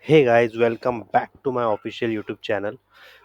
Hey guys, welcome back to my official YouTube channel.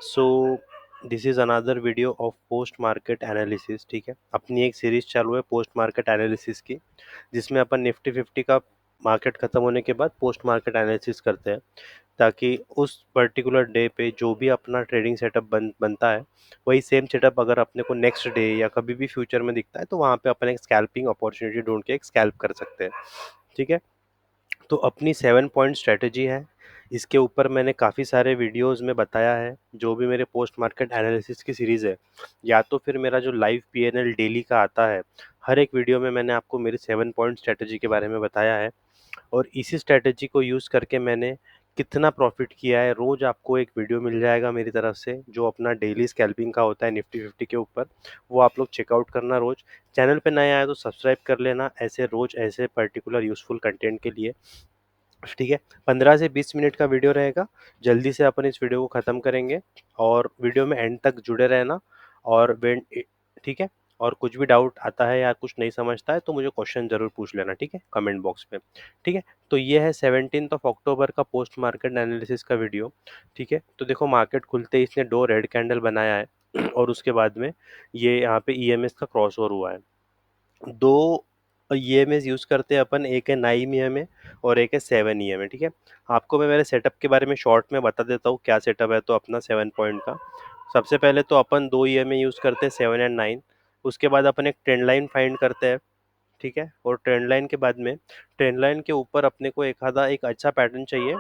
So this is another video of post market analysis. ठीक है, अपनी एक series चालू है post market analysis की, जिसमें अपन निफ्टी 50 का मार्केट खत्म होने के बाद पोस्ट मार्केट एनालिसिस करते हैं, ताकि उस पर्टिकुलर डे पे जो भी अपना ट्रेडिंग सेटअप बनता है, वही सेम सेटअप अगर अपने को नेक्स्ट डे या कभी भी फ्यूचर में दिखता है तो वहाँ पे अपन एक स्कैल्पिंग अपॉर्चुनिटी ढूंढ के एक स्कैल्प कर सकते हैं। ठीक है, तो अपनी 7 पॉइंट स्ट्रेटजी है। इसके ऊपर मैंने काफ़ी सारे वीडियोस में बताया है। जो भी मेरे पोस्ट मार्केट एनालिसिस की सीरीज़ है, या तो फिर मेरा जो लाइव पीएनएल डेली का आता है, हर एक वीडियो में मैंने आपको मेरी 7 पॉइंट स्ट्रेटजी के बारे में बताया है। और इसी स्ट्रेटजी को यूज़ करके मैंने कितना प्रॉफिट किया है, रोज़ आपको एक वीडियो मिल जाएगा मेरी तरफ से, जो अपना डेली स्कैल्पिंग का होता है निफ्टी 50 के ऊपर। वो आप लोग चेकआउट करना रोज़। चैनल पे नए आए तो सब्सक्राइब कर लेना, ऐसे रोज़ ऐसे पर्टिकुलर यूज़फुल कंटेंट के लिए। ठीक है, 15 से 20 मिनट का वीडियो रहेगा। जल्दी से अपन इस वीडियो को ख़त्म करेंगे, और वीडियो में एंड तक जुड़े रहना। और ठीक है, और कुछ भी डाउट आता है या कुछ नहीं समझता है तो मुझे क्वेश्चन ज़रूर पूछ लेना, ठीक है, कमेंट बॉक्स पे। ठीक है, तो ये है 17 ऑफ अक्टूबर का पोस्ट मार्केट एनालिसिस का वीडियो। ठीक है, तो देखो मार्केट खुलते ही इसने दो रेड कैंडल बनाया है और उसके बाद में ये यहाँ पे ईएमएस का क्रॉस ओवर हुआ है। दो ईएमएस यूज़ करते हैं अपन, एक है 9 ईएमए और एक है 7 ईएमए। ठीक है, आपको मैं मेरे सेटअप के बारे में शॉर्ट में बता देता हूँ क्या सेटअप है तो अपना 7 पॉइंट का। सबसे पहले तो अपन दो ईएमए यूज़ करते हैं, 7 एंड 9। उसके बाद अपन एक ट्रेंड लाइन फाइंड करते हैं। ठीक है, और ट्रेंड लाइन के बाद में ट्रेंड लाइन के ऊपर अपने को एक आधा एक अच्छा पैटर्न चाहिए,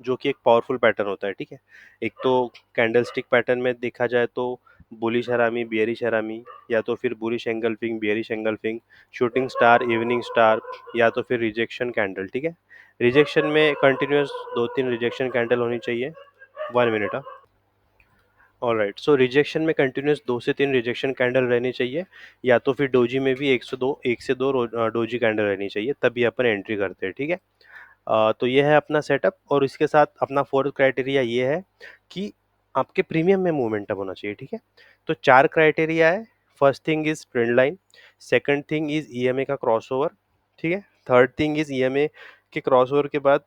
जो कि एक पावरफुल पैटर्न होता है। ठीक है, एक तो कैंडलस्टिक पैटर्न में देखा जाए तो बुलिश हरामी, बियरिश हरामी, या तो फिर bullish engulfing, bearish engulfing, shooting star, evening star, या तो फिर रिजेक्शन कैंडल। ठीक है, रिजेक्शन में कंटिन्यूस 2-3 रिजेक्शन कैंडल होनी चाहिए। 1 मिनट। ऑल राइट, सो रिजेक्शन में कंटिन्यूस 2 से 3 रिजेक्शन कैंडल रहनी चाहिए, या तो फिर डोजी में भी एक से दो डोजी कैंडल रहनी चाहिए, तभी अपन एंट्री करते हैं। ठीक है, तो ये है अपना सेटअप, और इसके साथ अपना फोर्थ क्राइटेरिया ये है कि आपके प्रीमियम में मोमेंटम होना चाहिए। ठीक है, तो 4 क्राइटेरिया है। First thing is trend line, second thing is EMA का क्रॉसओवर। ठीक है, थर्ड थिंग इज ईएमए के क्रॉसओवर के बाद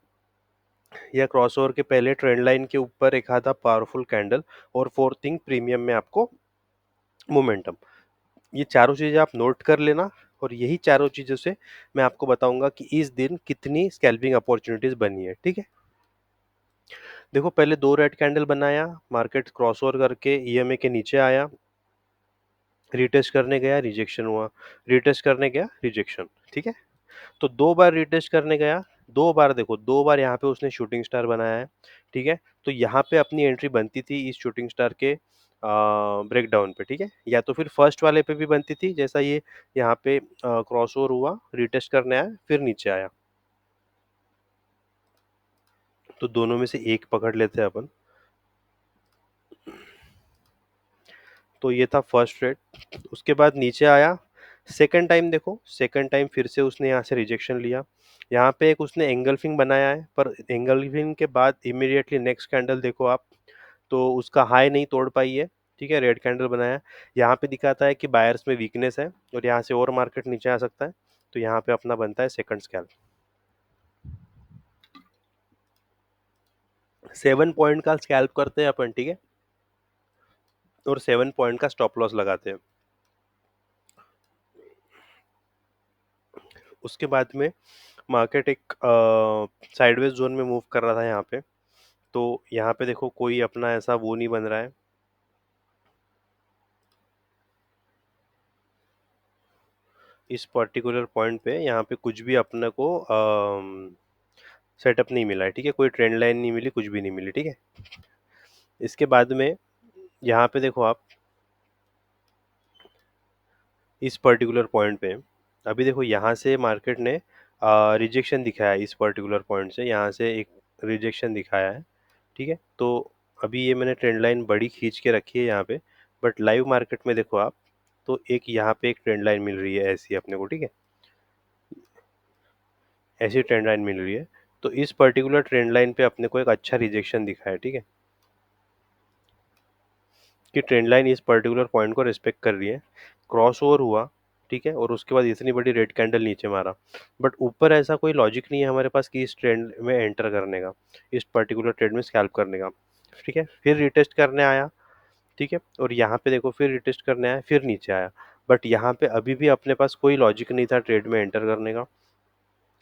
या क्रॉसओवर के पहले ट्रेंड लाइन के ऊपर एक आधा पावरफुल कैंडल, और फोर्थ थिंग प्रीमियम में आपको मोमेंटम। ये चारों चीज़ें आप नोट कर लेना, और यही चारों चीज़ों से मैं आपको बताऊंगा कि इस दिन कितनी स्कैल्पिंग अपॉर्चुनिटीज बनी है। ठीक है, देखो पहले दो रेड कैंडल बनाया, मार्केट क्रॉसओवर करके ईएमए के नीचे आया, रिटेस्ट करने गया, रिजेक्शन हुआ, रिटेस्ट करने गया, रिजेक्शन। ठीक है, तो दो बार रिटेस्ट करने गया, दो बार देखो, दो बार यहाँ पे उसने शूटिंग स्टार बनाया है। ठीक है, तो यहाँ पे अपनी एंट्री बनती थी इस शूटिंग स्टार के ब्रेकडाउन पे। ठीक है, या तो फिर फर्स्ट वाले पे भी बनती थी, जैसा ये यहाँ पे क्रॉस ओवर हुआ, रिटेस्ट करने आया, फिर नीचे आया, तो दोनों में से एक पकड़ लेते हैं अपन। तो ये था फर्स्ट रेट। उसके बाद नीचे आया, सेकंड टाइम देखो, सेकंड टाइम फिर से उसने यहाँ से रिजेक्शन लिया। यहाँ पे एक उसने एंगल्फिंग बनाया है, पर एंगल्फिंग के बाद इमीडिएटली नेक्स्ट कैंडल देखो आप, तो उसका हाई नहीं तोड़ पाई है। ठीक है, रेड कैंडल बनाया, यहाँ पे दिखाता है कि बायर्स में वीकनेस है और यहाँ से और मार्केट नीचे आ सकता है, तो यहाँ पे अपना बनता है सेकंड स्कैल्प। 7 पॉइंट का स्कैल्प करते हैं अपन। ठीक है, और 7 पॉइंट का स्टॉप लॉस लगाते हैं। उसके बाद में मार्केट एक साइडवेज जोन में मूव कर रहा था यहाँ पे, तो यहाँ पे देखो कोई अपना ऐसा वो नहीं बन रहा है, इस पर्टिकुलर पॉइंट पे यहाँ पे कुछ भी अपने को सेटअप नहीं मिला है। ठीक है, कोई ट्रेंड लाइन नहीं मिली, कुछ भी नहीं मिली। ठीक है, इसके बाद में यहाँ पे देखो आप, इस पर्टिकुलर पॉइंट पे अभी देखो यहाँ से मार्केट ने रिजेक्शन दिखाया है, इस पर्टिकुलर पॉइंट से यहाँ से एक रिजेक्शन दिखाया है। ठीक है, तो अभी ये मैंने ट्रेंड लाइन बड़ी खींच के रखी है यहाँ पे, बट लाइव मार्केट में देखो आप, तो एक यहाँ पे एक ट्रेंड लाइन मिल रही है ऐसी अपने को। ठीक है, ऐसी ट्रेंड लाइन मिल रही है, तो इस पर्टिकुलर ट्रेंड लाइन पे अपने को एक अच्छा रिजेक्शन दिखा है। ठीक है, कि ट्रेंड लाइन इस पर्टिकुलर पॉइंट को रिस्पेक्ट कर रही है, क्रॉस ओवर हुआ, ठीक है, और उसके बाद इतनी बड़ी रेड कैंडल नीचे मारा। बट ऊपर ऐसा कोई लॉजिक नहीं है हमारे पास कि इस ट्रेंड में एंटर करने का, इस पर्टिकुलर ट्रेड में स्कैल्प करने का। ठीक है, फिर रिटेस्ट करने आया। ठीक है, और यहाँ पे देखो फिर रिटेस्ट करने आया, फिर नीचे आया। बट यहाँ पे अभी भी अपने पास कोई लॉजिक नहीं था ट्रेड में एंटर करने का।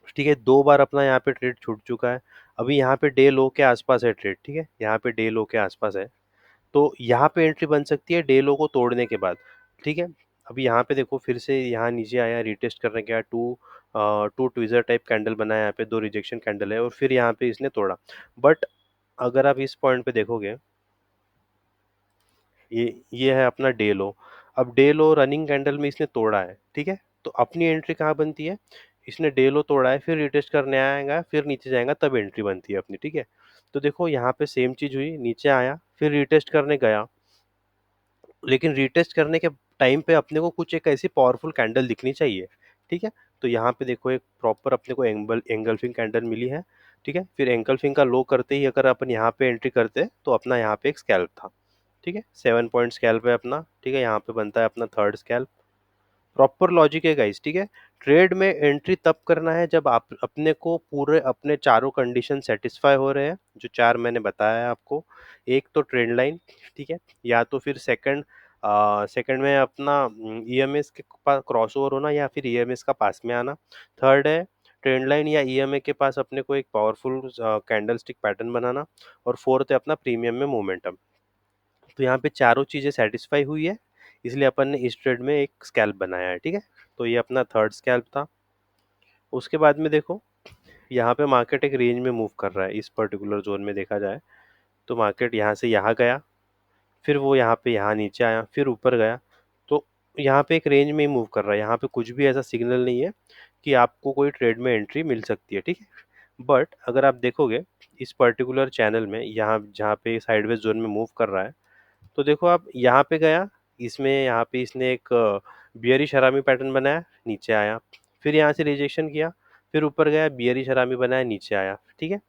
ठीक है, दो बार अपना यहाँ पे ट्रेड छूट चुका है। अभी यहाँ पे डे लो के आसपास है ट्रेड। ठीक है, यहाँ पे डे लो के आसपास है, तो यहाँ पे एंट्री बन सकती है डे लो को तोड़ने के बाद। ठीक है, अभी यहाँ पे देखो फिर से यहाँ नीचे आया, रिटेस्ट करने गया, टू ट्विजर टाइप कैंडल बनाया, यहाँ पे दो रिजेक्शन कैंडल है, और फिर यहाँ पे इसने तोड़ा। बट अगर आप इस पॉइंट पे देखोगे, ये है अपना डे लो। अब डे लो रनिंग कैंडल में इसने तोड़ा है। ठीक है, तो अपनी एंट्री कहाँ बनती है, इसने डे लो तोड़ा है, फिर रिटेस्ट करने आएगा, फिर नीचे जाएगा, तब एंट्री बनती है अपनी। ठीक है, तो देखो यहाँ पे सेम चीज हुई, नीचे आया, फिर रिटेस्ट करने गया, लेकिन रीटेस्ट करने के टाइम पे अपने को कुछ एक ऐसी पावरफुल कैंडल दिखनी चाहिए। ठीक है, तो यहाँ पे देखो एक प्रॉपर अपने को एंगल्फिंग कैंडल मिली है। ठीक है, फिर एंगल्फिंग का लो करते ही अगर अपन यहाँ पे एंट्री करते तो अपना यहाँ पे एक स्कैल्प था। ठीक है, 7 पॉइंट स्कैल्प है अपना। ठीक है, यहाँ पे बनता है अपना थर्ड स्कैल्प। प्रॉपर लॉजिक है गाइस। ठीक है, ट्रेड में एंट्री तब करना है जब आप अपने को पूरे अपने चारों कंडीशन सेटिस्फाई हो रहे हैं, जो चार मैंने बताया है आपको। एक तो ट्रेंड लाइन, ठीक है, या तो फिर सेकंड में अपना ईएमएस के पास क्रॉसओवर होना, या फिर ईएमएस का पास में आना। थर्ड है ट्रेंड लाइन या ईएमए के पास अपने को एक पावरफुल कैंडल स्टिक पैटर्न बनाना। और फोर्थ है अपना प्रीमियम में मोमेंटम। तो यहाँ पे चारों चीज़ें सेटिस्फाई हुई है, इसलिए अपन ने इस ट्रेड में एक स्कैल्प बनाया है। ठीक है, तो ये अपना थर्ड स्कैल्प था। उसके बाद में देखो यहाँ पे मार्केट एक रेंज में मूव कर रहा है, इस पर्टिकुलर जोन में देखा जाए तो मार्केट यहाँ से यहाँ गया, फिर वो यहाँ पे यहाँ नीचे आया, फिर ऊपर गया। तो यहाँ पे एक रेंज में ही मूव कर रहा है, यहाँ पे कुछ भी ऐसा सिग्नल नहीं है कि आपको कोई ट्रेड में एंट्री मिल सकती है। ठीक है, बट अगर आप देखोगे इस पर्टिकुलर चैनल में, यहाँ जहाँ पे साइडवेज जोन में मूव कर रहा है, तो देखो आप यहाँ पे गया, इसमें यहाँ पे इसने एक बियरिश हरामी पैटर्न बनाया, नीचे आया, फिर यहाँ से रिजेक्शन किया, फिर ऊपर गया, बियरिश हरामी बनाया, नीचे आया। ठीक है,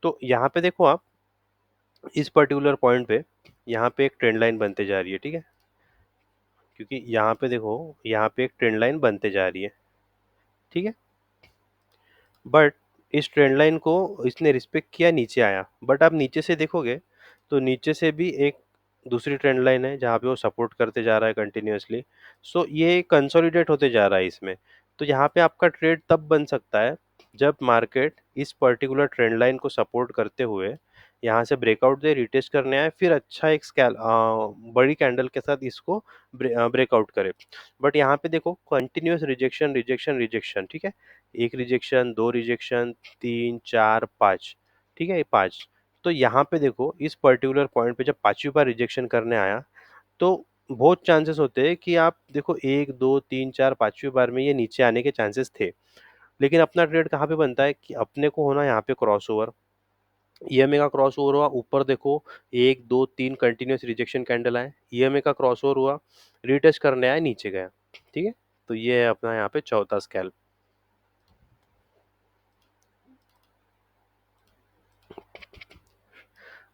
तो यहाँ पे देखो आप इस पर्टिकुलर पॉइंट पे यहाँ पे एक ट्रेंड लाइन बनते जा रही है। ठीक है, क्योंकि यहाँ पे देखो यहाँ पे एक ट्रेंड लाइन बनते जा रही है। ठीक है, बट इस ट्रेंड लाइन को इसने रिस्पेक्ट किया, नीचे आया, बट आप नीचे से देखोगे तो नीचे से भी एक दूसरी ट्रेंड लाइन है जहाँ पे वो सपोर्ट करते जा रहा है कंटिन्यूअसली। सो ये कंसोलिडेट होते जा रहा है इसमें। तो यहाँ पे आपका ट्रेड तब बन सकता है जब मार्केट इस पर्टिकुलर ट्रेंड लाइन को सपोर्ट करते हुए यहाँ से ब्रेकआउट दे, रिटेस्ट करने आए, फिर अच्छा एक बड़ी कैंडल के साथ इसको ब्रेकआउट करे। बट यहाँ पे देखो कंटिन्यूअस रिजेक्शन रिजेक्शन रिजेक्शन। ठीक है, एक रिजेक्शन, दो रिजेक्शन, तीन, चार, पाँच। ठीक है, ये पाँच। तो यहाँ पे देखो इस पर्टिकुलर पॉइंट पे जब पांचवी बार रिजेक्शन करने आया, तो बहुत चांसेस होते हैं कि आप देखो एक, दो, तीन, चार, पांचवी बार में ये नीचे आने के चांसेस थे। लेकिन अपना ट्रेड कहाँ पे बनता है कि अपने को होना यहाँ पे क्रॉसओवर, ईएमए का क्रॉसओवर हुआ, ऊपर देखो एक, दो, तीन कंटिन्यूअस रिजेक्शन कैंडल आए, ईएमए का क्रॉसओवर हुआ, रिटेस्ट करने आया, नीचे गया। ठीक है, तो ये है अपना यहाँ पे चौथा स्कैल्प।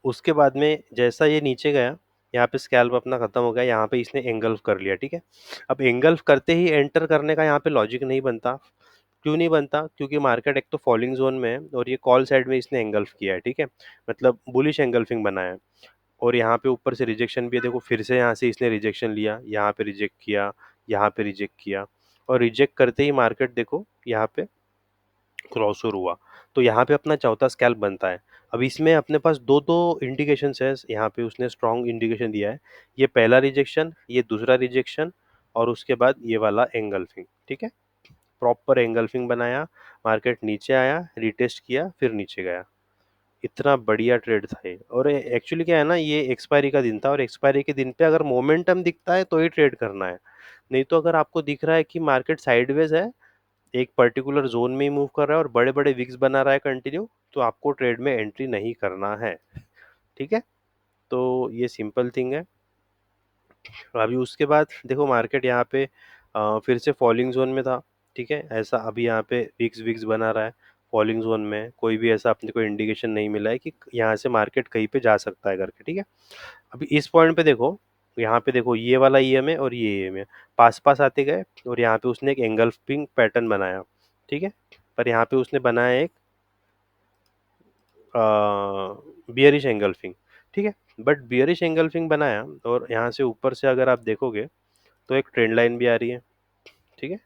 उसके बाद में जैसा ये नीचे गया, यहाँ पे स्कैल्प अपना खत्म हो गया, यहाँ पे इसने एंगल्फ कर लिया। ठीक है, अब एंगल्फ करते ही एंटर करने का यहाँ पे लॉजिक नहीं बनता। क्यों नहीं बनता, क्योंकि मार्केट एक तो फॉलिंग जोन में है और ये कॉल साइड में इसने एंगल्फ किया है। ठीक है, मतलब बुलिश एंगल्फिंग बनाया है। और यहाँ पे ऊपर से रिजेक्शन भी है, देखो फिर से यहाँ से इसने रिजेक्शन लिया, यहाँ पे रिजेक्ट किया, यहाँ पे रिजेक्ट किया, और रिजेक्ट करते ही मार्केट देखो यहाँ पे क्रॉसओवर हुआ। तो यहाँ पे अपना चौथा स्कैल्प बनता है। अब इसमें अपने पास दो दो इंडिकेशन है, यहाँ पे उसने स्ट्रॉन्ग इंडिकेशन दिया है, ये पहला रिजेक्शन, ये दूसरा रिजेक्शन, और उसके बाद ये वाला एंगल्फिंग। ठीक है, प्रॉपर एंगल्फिंग बनाया, मार्केट नीचे आया, रिटेस्ट किया, फिर नीचे गया। इतना बढ़िया ट्रेड था ये। और एक्चुअली क्या है ना, ये एक्सपायरी का दिन था, और एक्सपायरी के दिन पे अगर मोमेंटम दिखता है तो ही ट्रेड करना है। नहीं तो अगर आपको दिख रहा है कि मार्केट साइडवेज है, एक पर्टिकुलर जोन में ही मूव कर रहा है और बड़े बड़े विक्स बना रहा है कंटिन्यू, तो आपको ट्रेड में एंट्री नहीं करना है। ठीक है, तो ये सिंपल थिंग है। और अभी उसके बाद देखो मार्केट यहाँ पे फिर से फॉलिंग जोन में था। ठीक है, ऐसा अभी यहाँ पे विक्स विक्स बना रहा है फॉलिंग जोन में, कोई भी ऐसा अपने को इंडिकेशन नहीं मिला है कि यहाँ से मार्केट कहीं पे जा सकता है करके। ठीक है, अभी इस पॉइंट पे देखो यहाँ पे देखो ये वाला ईएम है और ये ईएम है, पास पास आते गए और यहाँ पे उसने एक एंगल्फिंग पैटर्न बनाया, ठीक है। पर यहाँ पे उसने बनाया एक बियरिश एंगल्फिंग, ठीक है। बट बियरिश एंगल्फिंग बनाया और यहाँ से ऊपर से अगर आप देखोगे तो एक ट्रेंड लाइन भी आ रही है, ठीक है,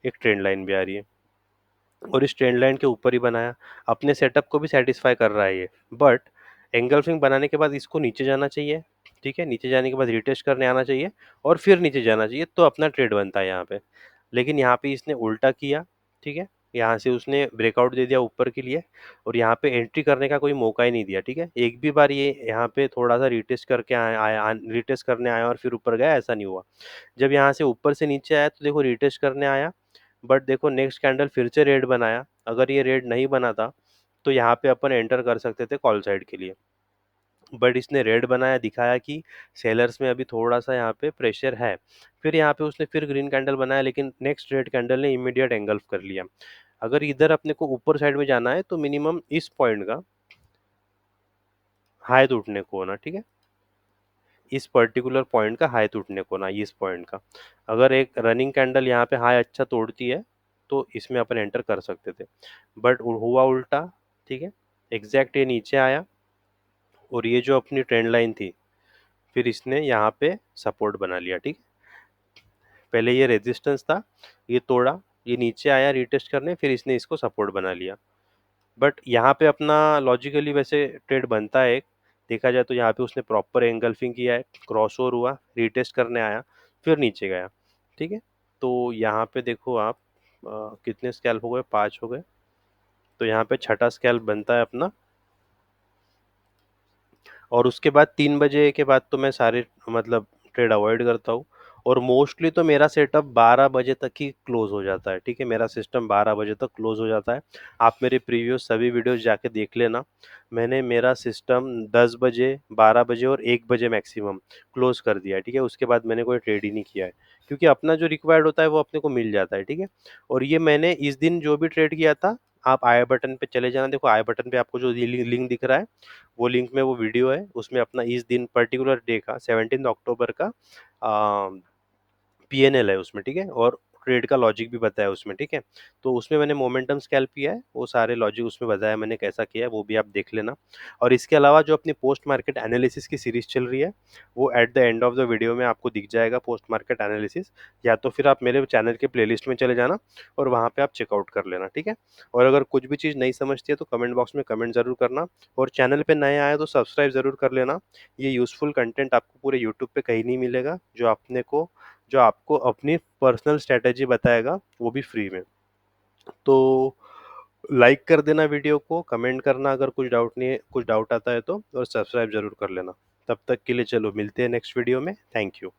एक ट्रेंड लाइन भी आ रही है और इस ट्रेंड लाइन के ऊपर ही बनाया, अपने सेटअप को भी सेटिस्फाई कर रहा है ये। बट एंगल्फिंग बनाने के बाद इसको नीचे जाना चाहिए, ठीक है, नीचे जाने के बाद रिटेस्ट करने आना चाहिए और फिर नीचे जाना चाहिए, तो अपना ट्रेड बनता है यहाँ पे। लेकिन यहाँ पे इसने उल्टा किया, ठीक है, यहाँ से उसने ब्रेकआउट दे दिया ऊपर के लिए और यहाँ पे एंट्री करने का कोई मौका ही नहीं दिया, ठीक है। एक भी बार ये यहाँ पे थोड़ा सा रिटेस्ट करके आया, रिटेस्ट करने आया और फिर ऊपर गया, ऐसा नहीं हुआ। जब यहाँ से ऊपर से नीचे आया तो देखो रिटेस्ट करने आया, बट देखो नेक्स्ट कैंडल फिर से रेड बनाया। अगर ये रेड नहीं बना था तो यहाँ पे अपन एंटर कर सकते थे कॉल साइड के लिए, बट इसने रेड बनाया, दिखाया कि सेलर्स में अभी थोड़ा सा यहाँ पे प्रेशर है। फिर यहाँ पे उसने फिर ग्रीन कैंडल बनाया, लेकिन नेक्स्ट रेड कैंडल ने इमीडिएट एंगल्फ कर लिया। अगर इधर अपने को ऊपर साइड में जाना है तो मिनिमम इस पॉइंट का हाई टूटने को होना, ठीक है, इस पर्टिकुलर पॉइंट का हाई टूटने को ना, इस पॉइंट का। अगर एक रनिंग कैंडल यहाँ पे हाई अच्छा तोड़ती है तो इसमें अपन एंटर कर सकते थे, बट हुआ उल्टा, ठीक है। एग्जैक्ट ये नीचे आया और ये जो अपनी ट्रेंड लाइन थी फिर इसने यहाँ पे सपोर्ट बना लिया, ठीक है। पहले ये रेजिस्टेंस था, ये तोड़ा, ये नीचे आया रिटेस्ट करने, फिर इसने इसको सपोर्ट बना लिया। बट यहाँ पे अपना लॉजिकली वैसे ट्रेड बनता है एक, देखा जाए तो यहाँ पे उसने प्रॉपर एंगल्फिंग किया है, क्रॉस ओवर हुआ, रीटेस्ट करने आया, फिर नीचे गया, ठीक है। तो यहाँ पे देखो आप कितने स्कैल्प हो गए, 5 हो गए, तो यहाँ पे छठा स्कैल्प बनता है अपना। और उसके बाद 3 बजे के बाद तो मैं सारे मतलब ट्रेड अवॉइड करता हूँ और मोस्टली तो मेरा सेटअप 12 बजे तक ही क्लोज हो जाता है, ठीक है, मेरा सिस्टम 12 बजे तक क्लोज हो जाता है। आप मेरे प्रीवियस सभी वीडियोस जाके देख लेना, मैंने मेरा सिस्टम 10 बजे, 12 बजे और 1 बजे मैक्सिमम क्लोज कर दिया है, ठीक है। उसके बाद मैंने कोई ट्रेड ही नहीं किया है, क्योंकि अपना जो रिक्वायर्ड होता है वो अपने को मिल जाता है, ठीक है। और ये मैंने इस दिन जो भी ट्रेड किया था, आप आई बटन पे चले जाना, देखो आई बटन पे आपको जो लिंक दिख रहा है वो लिंक में वो वीडियो है, उसमें अपना इस दिन पर्टिकुलर डे का 17 अक्टूबर का पीएनएल है उसमें, ठीक है, और ट्रेड का लॉजिक भी बताया उसमें, ठीक है। तो उसमें मैंने मोमेंटम स्कैल्प किया है, वो सारे लॉजिक उसमें बताया मैंने कैसा किया है, वो भी आप देख लेना। और इसके अलावा जो अपनी पोस्ट मार्केट एनालिसिस की सीरीज चल रही है वो at the end of the video में आपको दिख जाएगा, पोस्ट मार्केट एनालिसिस। या तो फिर आप मेरे चैनल के प्लेलिस्ट में चले जाना और वहाँ पे आप चेकआउट कर लेना, ठीक है। और अगर कुछ भी चीज़ नहीं समझती है तो कमेंट बॉक्स में कमेंट ज़रूर करना, और चैनल पे नए आए तो सब्सक्राइब ज़रूर कर लेना। ये यूज़फुल कंटेंट आपको पूरे यूट्यूब पे कहीं नहीं मिलेगा, जो आपको अपनी पर्सनल स्ट्रेटेजी बताएगा, वो भी फ्री में। तो लाइक कर देना वीडियो को, कमेंट करना अगर कुछ डाउट नहीं है, कुछ डाउट आता है तो, और सब्सक्राइब जरूर कर लेना। तब तक के लिए चलो मिलते हैं नेक्स्ट वीडियो में, थैंक यू।